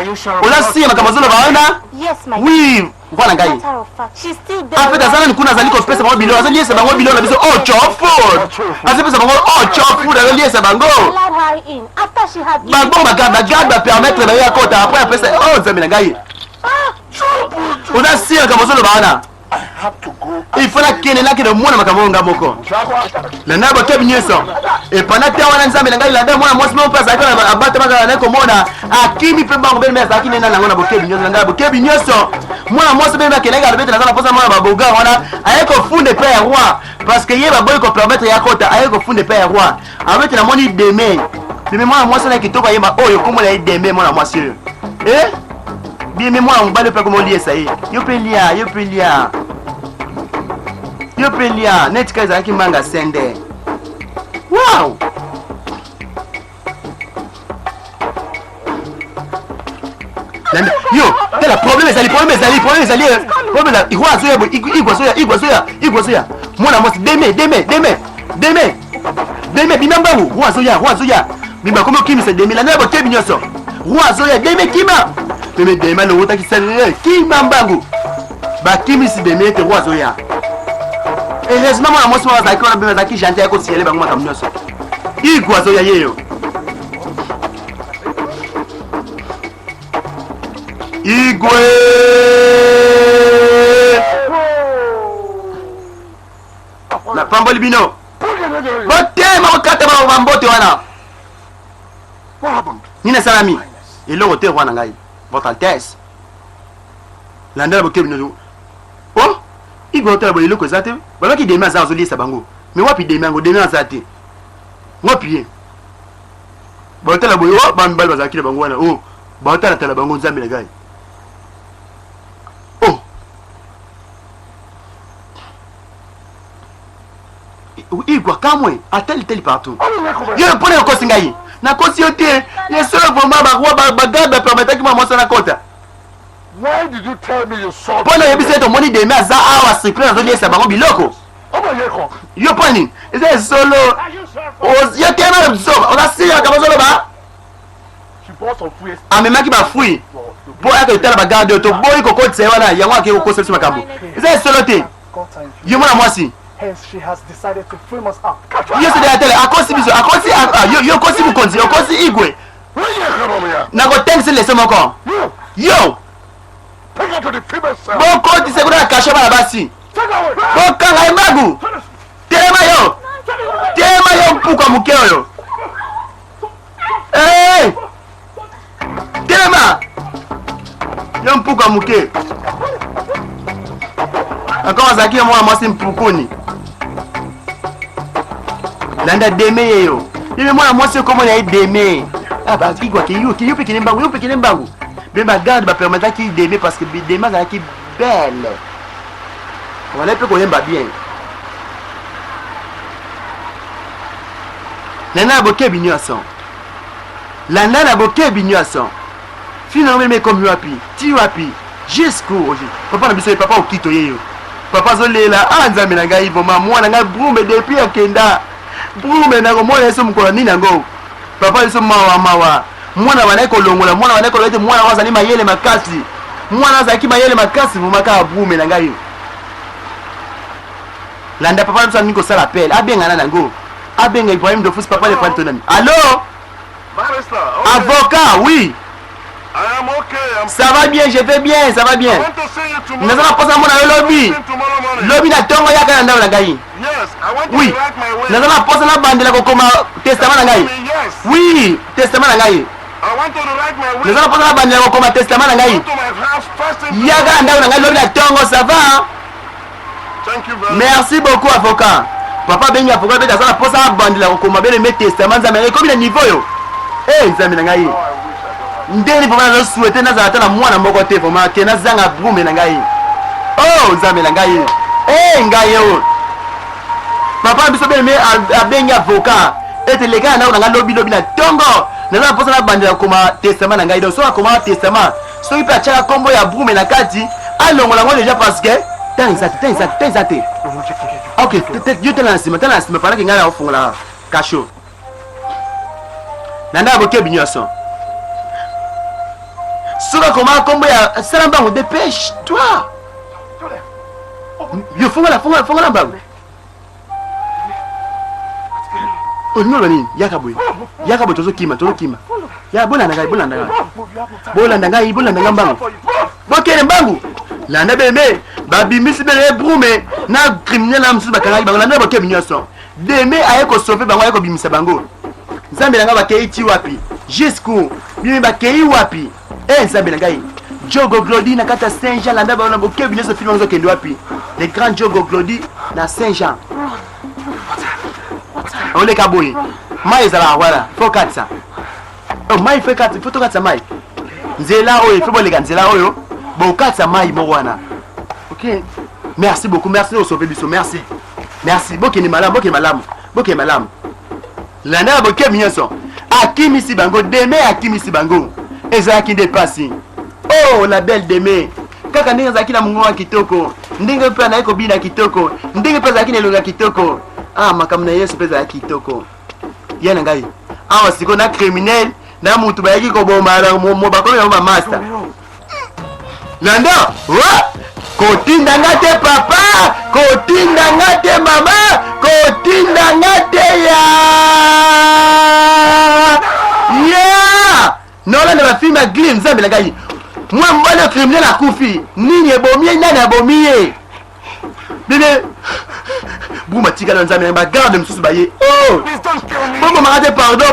Ola si makamazolo baona? Yes, my Oui, voilà ngai. matter of fact. She's still there. En fait, azana nikuna zali ko pesa bango bilona. Azali yesa bango bilona biso oh chop food. Azali pesa bango oh chop food azali yesa bango. Allowed her in after she had given Bango bagada permettre ba ya kota après pesa oh nzambe ngai. Ola si makamazolo baona. I have to go. Il faut la kene na kene mwana makambo ngamoko. La nabo ke binyeso. Et pendant que wana nzambe ngai la nda mwana mwasi mo pesa ka abata maka na ko mona akimi pe bango be mesa akini na ngona boke binyeso na nabo ke binyeso. Mwana mwasi be maka na beta na posa mwana baboga wana ayeko funde pe ya roi parce que yeba boy ko permettre ya kota ayeko funde pe ya roi. Avec na moni demain. Demain mwana mwasi na kitoko yeba oyo komo la demain mwana mwasi. Bien mais moi on va le faire comme on lit ça y. Yo pe lia. Net kaza ki manga sende. Wow. Yo, t'as le problème est allé. Igwa soya. Mwana mwasi deme. Bimamba wu. Roi soya. Bimba komo kimi se deme la na bo kebi nyoso. Roi soya deme kima. Deme dema no wota ki sende kima mbangu. Ba kimi si deme te roi soya. Heureusement mwana mwasi mwa zaki wana bimba zaki janté yako siele bangu maka mnyoso. Igwa soya yeyo. Igwe na pamboli bino botema kokata bambote wana What happened? nina salami eloko te wana ngai votre Altesse landela boke bino oh igwe otala bo eloko eza te balaki demi aza azoliesa bango me wapi demi yango demi aza te wapi ye baotala boye o bamibali bazalaki na bango wana o baotala tala bango nzambe na ngai. Igwa kamwe ateli partout. Yo pone ko singai. Na kosi yote. Yeso vraiment ba roi ba permettre ki mama sana kota. Why did you tell me you saw? Pone yebise to moni de me za awa secret zo liesa bango biloko. Yo pone. Eze solo. O yo tema zo. O la siya ka bazolo ba. bought some fruits. amemaki bafui mpo ayaka etala bagarde oyo toboyi kokotisa ye wana yango ake kokosa biso makambo eza esolo te Got time. yo mwana mwasi Hence, she has decided to frame us up. yo sedela tele akosi biso akosi yo okosi mokonzi okosi igwe Where you come over here? nakotengisi leso moko You! yo Take her to the female cell. bokotisa kuna na kasho bana basi Take her away. bokanga ye mbangu telema yo mpuka moke oyo telema yo mpuka moke encore azalaki mwana mwasi mpukuni landa deme yeyo yebe mwana mwasi okomona ye deme bakigwaki yo pekene mbangu be bagarde bapermetaki deme parce que deme azalaki belle wala mpe koyemba bien landa na bokebi nyonso landa na bokebi nyonso fina omeme ekomi wapi ti wapi jusqu'où papa na biso ye papa okito yeyo papa azolela nzambe na ngai voma mwana ngai brume depuis akenda brume nakomona yeso mokolo nini yango papa yeso mawa mwana banai kolongola mwana banai kolola ete mwana ngo azali mayele makasi mwana azalaki mayele makasi voma kaka brume na ngai landa papa na biso alingi kosala appel abengana nango abenga Ibrahim Dofus papa le fali tonani allo Barrister, avocat oui I am okay. ça va bien je vais bien ça va bien I want to see you tomorrow. naza naposa mona yo lobi Tomorrow morning. lobi na ntongo yaka na ndako na ngai Yes, I want to oui write my will. naza naposa nabandela kokoma testament na ngai Yes, oui testament na ngai I want to write my will. naza naposa nabandela kokoma testament na ngai Go to my house first thing. yaka na ndako na ngai lobi na ntongo ça va Thank you very much. merci beaucoup avocat papa bengi avocat beta aza naposa nabandela kokoma beleme testament nzambe na ngai ekomi na niveau yo nzambe na ngai ndeni vraimen nazosouhaite nazala ata na mwana moko te vraimen ke nazanga brume na ngai nzambe na ngai ngai oyo papa na biso beleme abengi avocat ete leka na ndako na ngai lobilobi na ntongo naza na mposa nabandela kokoma testament na ngai donc soki akoma testament soki mpe atiaka nkombo ya brume na kati alongola yango déjà parce que tanga te ok yo tala na nsima pendaki ngai nakofungola kasho na ndako bokebi nyonso soki akoma nkombo ya sala mbangu dépêche toi yo fongola mbangu olingola nini yaka boye tozokima ya bolanda ngai mbangu bokele mbangu landa beleme babimisi beleme brume na criminel na mosusu bakangaki bango landa bokebi nyonso deme aye kosauve bango aye kobimisa bango nzambe na ngai bakei ti wapi jusqu'où bimi bakei wapi nzambe na ngai jogo glodi na kati ya saint jean landa bango na bokebi nyonso filme ozokende wapi le grand jogo glodi na saint jean oleka boye mai ezalaka wana fo katisa mai fo tokatisa mai nzela oyo fo boleka nzela oyo bokatisa mai moko wana ok merci beaucoup merci osauve biso merci bokende malamu landa ya bokebi nyonso akimisi bango deme akimisi bango ezalaki nde pasi la belle deme kaka ndenge azalaki na mongongo ya kitoko ndenge mpe anaye kobina kitoko ndenge mpe azalaki na elongo ya kitoko makambo na yesu mpe ezalaki kitoko ye na ngai awa siko na criminel na mutu bayaki koboma bakomi yango bamaster landa kotindanga te papa kotindanga te mama kotindanga te ya nolanda bafilme ya glim nzambe na ngai mwa mobali ya criminel akufi nini ebomi ye nani abomi ye bebe buma tikala nzambe na bagarde mosusu baye bomomaka te pardon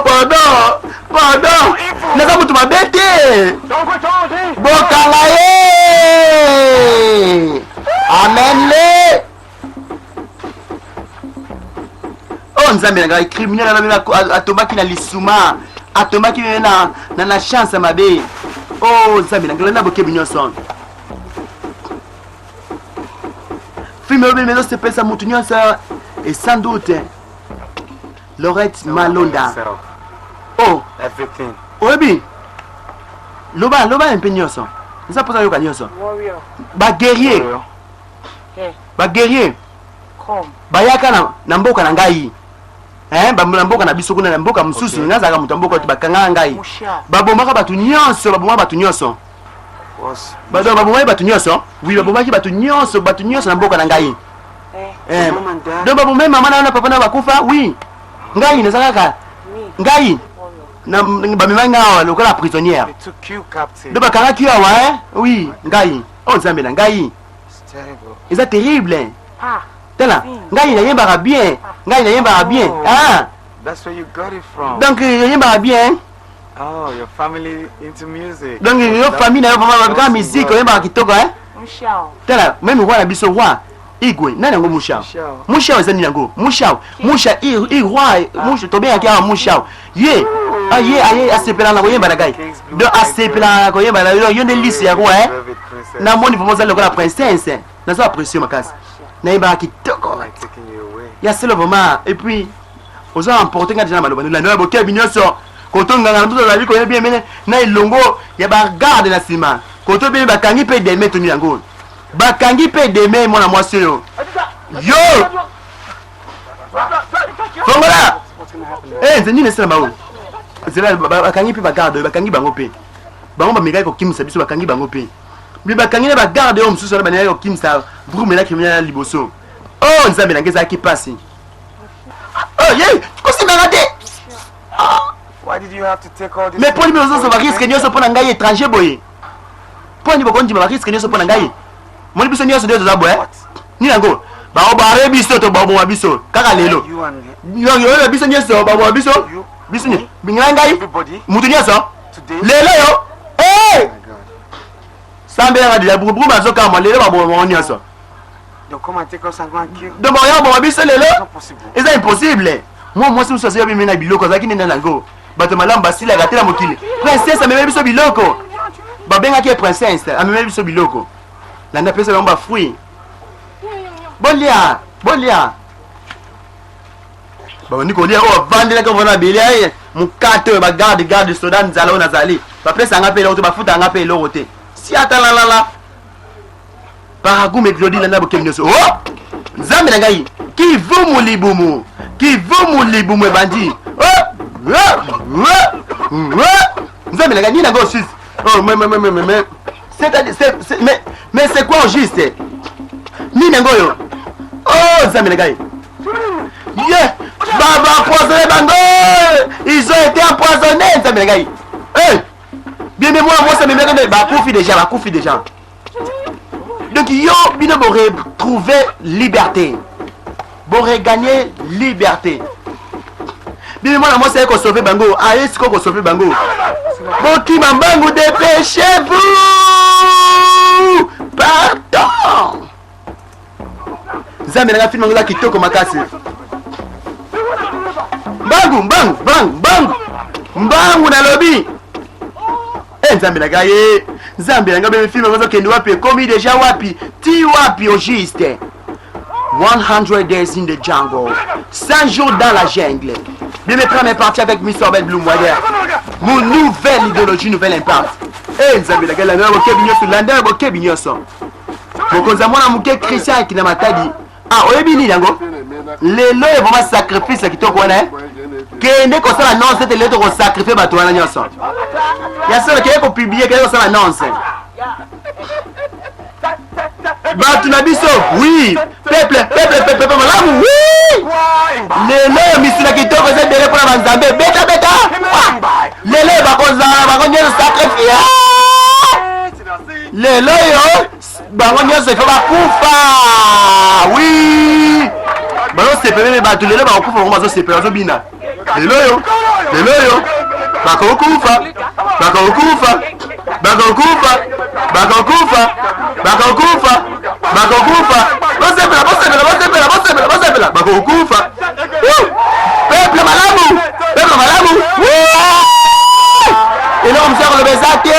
naza motu mabe te bokanga ye amen le nzambe na ngai criminel atomaki na lisuma atomaki na chance mabe nzambe na ngai na bokebi nyonso filme oyo bino sepesa mutu nyonso et sans doute Laurette Malonda Everything. oyebi loba mpe nyonso nza mposa yoka nyonso Warrior, baguerrier come. bayaka na mboka na ngai bambula mboka na biso kuna na mboka mususu nazaka mutu mboka bakanga ngai babomaka batu nyonso babomaki batu nyonso oui babomaki batu nyonso na mboka na ngai donc babomaki mama na papa na bakufa oui ngai nazaka ngai na bamemaki ngai lokola prisonnière donc bakangaki awa oui ngai oh nzambe na ngai eza terrible tala ngai nayembaka bien That's where you got it from. donc nayembaka bien Oh, your family into music. donc yo famille na yo babaka musique oyembaka kitoko tala même roi na biso roi igwe nani yango mushao eza nini yango musha i roi musha tobengaki awa mushao ye asepelaka na koyemba na ngai donc asepelaka na koyemba na yo nde lisi ya roi namoni vraimen ozali lokola princesse naza apprécié makasi nayembaka kitoko ya selo vraiment et puis oza emporté nga déjà na maloba na bokebi nyonso kotonganga na biso ozali koyebi emene na elongo ya bagarde na nsima koto bene bakangi mpe deme toni yango bakangi mpe deme mwana mwasi oyo yo fongola nze nini esala bango zela bakangi mpe bagarde oyo bakangi bango mpe bango bamekaki kokimisa biso bakangi bango mpe mbi bakangi na bagarde oyo mosusu wana banekaki kokimisa vrumela kriminel na liboso o nzambe nange ezalaki pasi ye kosimbanga te Why did you have to take all this? mais poni bozoso bariske nyonso mpo na ngai étranger boye poni bokondima bariske nyonso mpo na ngai moni biso nyonso nde toza boye nini yango baobare biso to baboma biso kaka lelo oyo biso nyonso baboma biso biso bingai ngai mutu nyonso lelo yo sambelaka deja burubu bazokama lelo baboma nyonso Donc comment take us and go and kill? donc baoya baboma biso lelo eza impossible moi mwasi mosusu azoya bimena biloko azalaki nde nango bato malamu basilaka te na mokili princesse amemeli biso biloko babengaki ye princesse amemeli biso biloko landa pesa bango bafruit bolia babandi kolia oyo bavandelaki ovona belia mokate oyo bagarde soda nzala oyo nazali bapesanga mpe eloko te bafutanga mpe eloko te si atalalala paragume eklodi landa bokebi nyonso o nzambe na ngai kivumu libumu ebandi nzambe na ngai nini nango osisi mais c'est quoi au juste nini nango oyo o nzambe na ngai bapoisonné bango ils ont été empoisonnés nzambe na ngai bien moi ça me met bakufi déjà donc yo bino bo retrouver liberté bo regagner liberté bien moi ça ko sauver bango est-ce qu'on sauver bango bokima mbangu dépêchez-vous pardon nzambe nanga film ngola kitoko makasi mbangu na lobby nzambe nanga ye nzambe nanga be film ngozo kende wapi komi déjà wapi ti wapi au juste 100 days in the jungle 100 jours dans la jungle. Bien mes premières parties avec Miss Orbel Blue Moyer. Mon nouvelle idéologie, nouvelle impact. Nzambe nanga la ngabo kebinyo sur landa bo kebinyo so bokonza mwana muke Christian qui na matadi oyebi ni yango lelo e vraiment sacrifice kitoko wana kende ko sala non c'était leto ko sacrifier bato wana nyonso ya sala ke ko publier ke ko sala non bato na biso oui peuple malamu oui lelo misila kitoko c'est dele pour la nzambe beta lelo bakonza sacrifier lelo yo bango nyonso ifo bakufa oui bazosepele bato lelo bakokufa bango bazosepele bazobina lelo yo bakokufa bosepela bakokufa peuple malamu eloko mosako lobezaki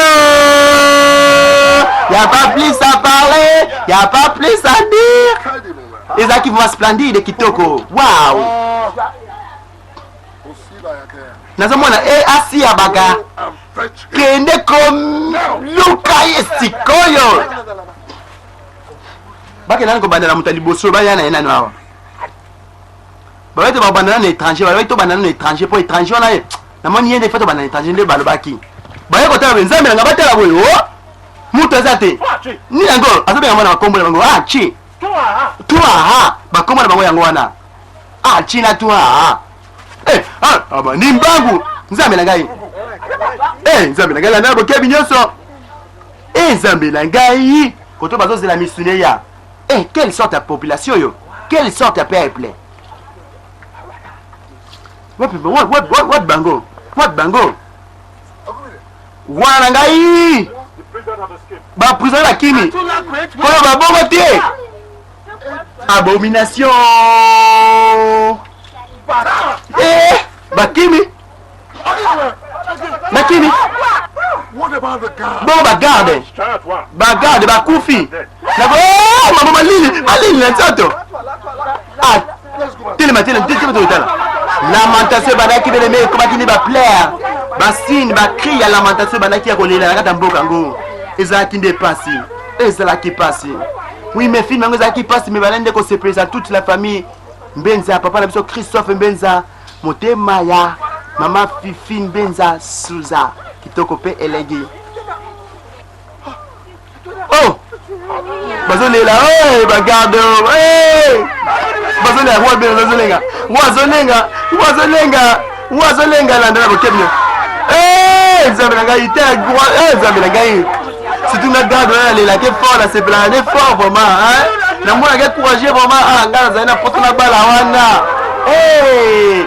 y a pas plus à parler, y a pas plus à dire. Et ça qui va splendide kitoko. Waouh. Nazomona asi abaga. Kende kom luka yesikoyo. Bake nani ko bandela mutali boso ba yana nani awa. Bah ouais, tu vas banana un étranger, bah ouais, tu banana un étranger pour étranger, on a na moni yende fait banana étranger de balobaki. Bah ouais, quand tu as nzambe nga batela boyo, mutu azate. Ni yango, azabe nga mwana kombo yango, ah chi. Toi ah, ba kombo na bango yango wana. Ah chi na toi ah. Eh, ah, bah ni mbangu, nzambe na ngai. Eh, nzambe na ngai na boke binyoso. Eh, nzambe na ngai, koto bazo zela misune ya. Eh, quelle sorte de population yo? Quelle sorte de peuple? What bango? What bango? Wana ngai! Ba prisonnier la kimi. Koyo ba bongo te. Abomination. Eh, ba kimi. Ba kimi. What about the guard? Bon ba garde. Ba garde ba kufi. Na bo mama malini na tsato. Ah, lamentation banaki beleme comment il va plaire basine ba cri ya lamentation banaki ya kolela na kata mboka ngo ezalaki nde pasi ezalaki pasi oui mais film ngo ezalaki pasi mais balende ko se présente toute la famille Mbenza papa na biso Christophe Mbenza motema ya mama Fifi Mbenza Suza kitoko pe elengi oh bazolela eh bagarde eh bazolela wazolenga landana bokebyo eh nzambe na ngai te nzambe na ngai surtout na garde na lela ke fort la c'est plané fort vraiment hein na mona ke courager vraiment ah ngana zaina poto na bala wana eh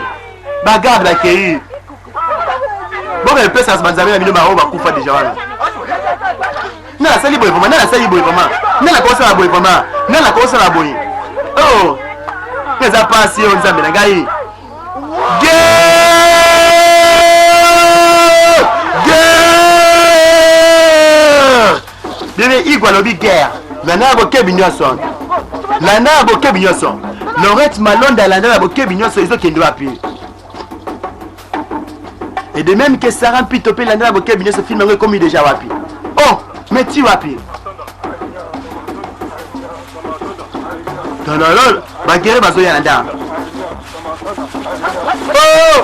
bagarde la kei bon elle peut ça se banzamé na miloma ba kufa déjà wana nana sali boy vraiment nana ko sala boy vraiment nana ko sala boy oh eza pasi yo nzambe na ngai bébé igwa lobi guerre landa bokebi nyonso landa bokebi nyonso Laurette Malonda landa bokebi nyonso ezokende wapi et de même que Sarah Pito pe landa bokebi nyonso film ngo komi déjà wapi oh mais ti wapi Tanalol bagere bazoya landa oh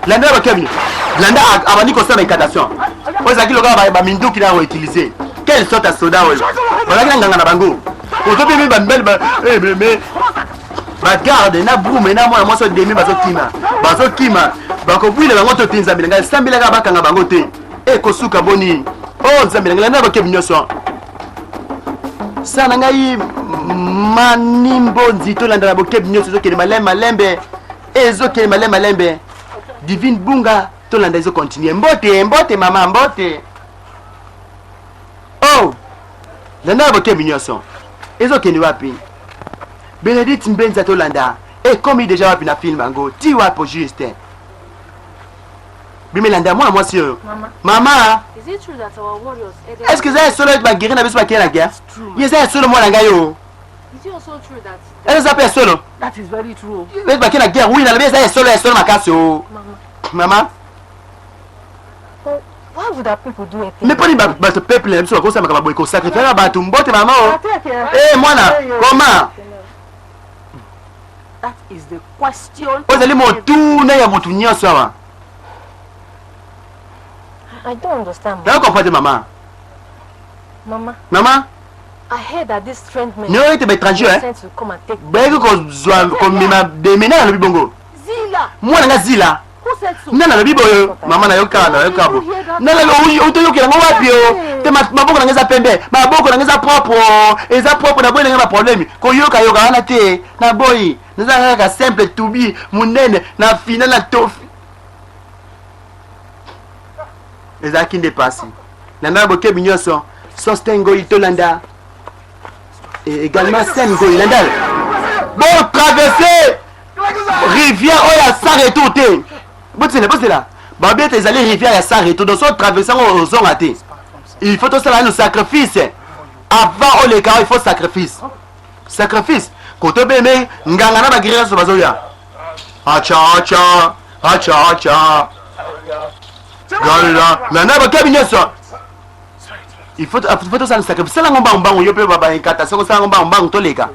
landa bakebi landa abandi ko sama incantation ozaki loka ba minduki na utiliser quelle sorte de soda oyo balaki nganga na bango otopi mi bambel ba mais bagarde na brume na mwana moso demi bazokima bakobwile bango to tinza bilanga sambila bakanga bango te e kosuka boni oh nzambila ngala bakebi nyonso sana ngai manimbo nzito landa bokebi nyonso ezokende malembe ezokende malembe divine bunga to landa ezo continuer mbote mama mbote oh landa bokebi nyonso ezokende wapi Benedict Mbenza to landa et comme déjà wapi na film bango ti wapo juste bimelanda moi sio mama Is it true that our warriors? est-ce que ça solo ba guerre na biso ba la guerre yes ça solo moi langa yo Is it also true that? est-ce ça peut solo That is very true. est ba la guerre oui na bien ça solo makaso mama Why would our people do it? mais pas ni ba ce peuple na biso ko sa makaba boy ko sacrifier ba tumbote mama eh mwana comment That is the question. ozali motuna ya motu nyonso awa I don't understand. na comprendre mama Mama, I heard that this strange man ne ete ba étranger hein sent to come and take ba ko zwa ko mima demena na bibongo Zila. mwana nga zila Who said so? nana na biboyo mama na yokana yokabo nana utoyokela ngo wapi yo te maboko na ngeza pembe maboko na ngeza propre eza propre na boy na ba problème ko yoka wana te na boy nza ka simple to be munene na final na tofi eza kinde pasi nana boke binyoso sostengo itolanda et également sengo ilanda bon traverser rivière oya s'arrêter te c'est là babé tes allées rivière ya s'arrêter donc soit traversant aux zones raté il faut tout ça un sacrifice avant le cas il faut sacrifice koto beme nganga na bagirira so bazoya acha gala nana bakabinyo so il faut tout ça un sacrifice la ngomba yo pe baba incantation ça ngomba toleka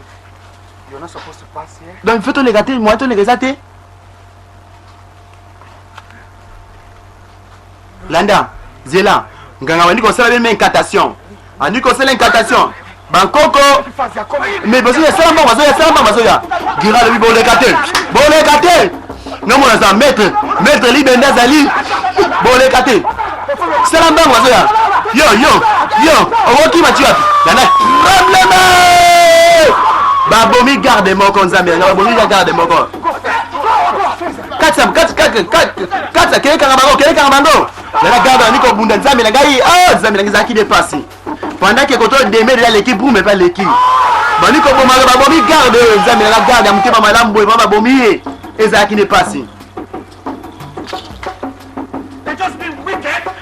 You're not supposed to pass here. Donc il faut les gâter, moi les gâter. Landa, Zela, nganga wani ko sala même incantation. Andi ko sala incantation. Bankoko. Mais besoin de ça, mazoya. Gira le bon les gâter. Bon les gâter. Non mon azam maître libenda zali. Bon les gâter. Salam bang mazoya. Yo, owoki matua. Landa, problème. Babomi garde mon kon Zambia, babomi garde mon kon. Katsa kele karabango. La garde Nico Bunda Zambia na gai. Oh, Zambia na zaki dépassé. Pendant que koto démé de l'équipe pour mais pas l'équipe. Ba Nico Bomaro babomi garde Zambia na garde amutema malambo et babomi ezaki dépassé.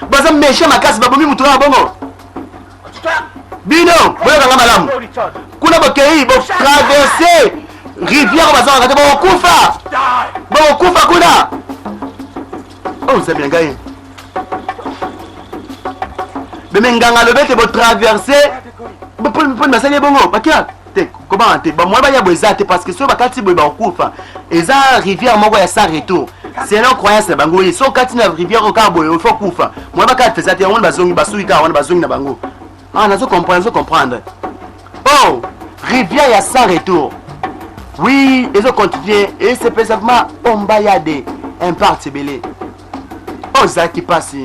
Baza méchant makasi babomi mutura bongo. Bino, boya kanga malamu. Kuna bokei bo traverser rivière baza ngate bo kufa kuna. Oh Zambia ngai. Beme nganga lobete bo traverser bo pour masali bongo bakia te comment te ba moi ba ya boezate parce que so bakati bo ba kufa eza rivière moko ya sans retour. C'est non croyance na bango yi so kati na rivière au cabo il faut kufa. Moi bakati fezate on bazongi basuika on bazongi na bango. Ah, on a comprendre. Oh, rivière, il y a sans retour. Oui, ils ont continué. Et c'est précisément Ombayade, un parti belé. Oh, ça qui passe.